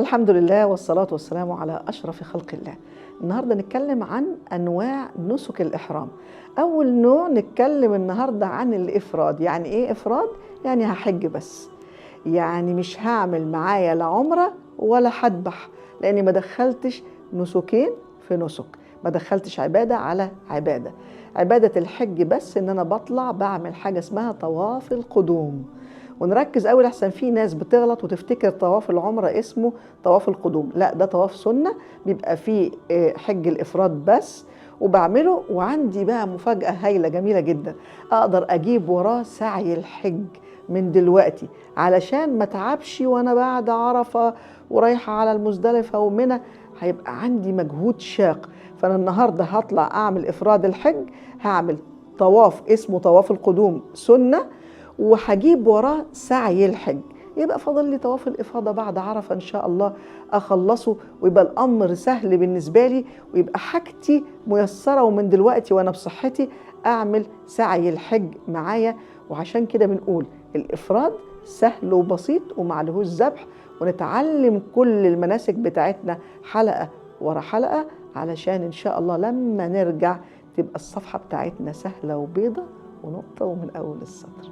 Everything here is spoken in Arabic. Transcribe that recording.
الحمد لله والصلاة والسلام على أشرف خلق الله. النهاردة نتكلم عن أنواع نسك الإحرام. أول نوع نتكلم النهاردة عن الإفراد. يعني إيه إفراد؟ يعني هحج بس، يعني مش هعمل معايا لا عمرة ولا هذبح، لأني ما دخلتش نسكين في نسك، ما دخلتش عبادة على عبادة. عبادة الحج بس إن أنا بطلع بعمل حاجة اسمها طواف القدوم. ونركز قوي لحسن في ناس بتغلط وتفتكر طواف العمرة اسمه طواف القدوم، لا ده طواف سنة بيبقى فيه حج الإفراد بس وبعمله. وعندي بقى مفاجأة هايلة جميلة جدا، أقدر أجيب وراه سعي الحج من دلوقتي علشان ما تعبش وأنا بعد عرفة ورايحة على المزدلفة ومنى، هيبقى عندي مجهود شاق. فأنا النهاردة هطلع أعمل إفراد الحج، هعمل طواف اسمه طواف القدوم سنة وهجيب وراه سعي الحج. يبقى فاضل لي طواف الإفاضة بعد عرفة إن شاء الله أخلصه، ويبقى الأمر سهل بالنسبة لي، ويبقى حاجتي ميسرة ومن دلوقتي وأنا بصحتي أعمل سعي الحج معايا. وعشان كده بنقول الإفراد سهل وبسيط ومعلهوش ذبح، ونتعلم كل المناسك بتاعتنا حلقة ورا حلقة علشان إن شاء الله لما نرجع تبقى الصفحة بتاعتنا سهلة وبيضة ونقطة ومن أول السطر.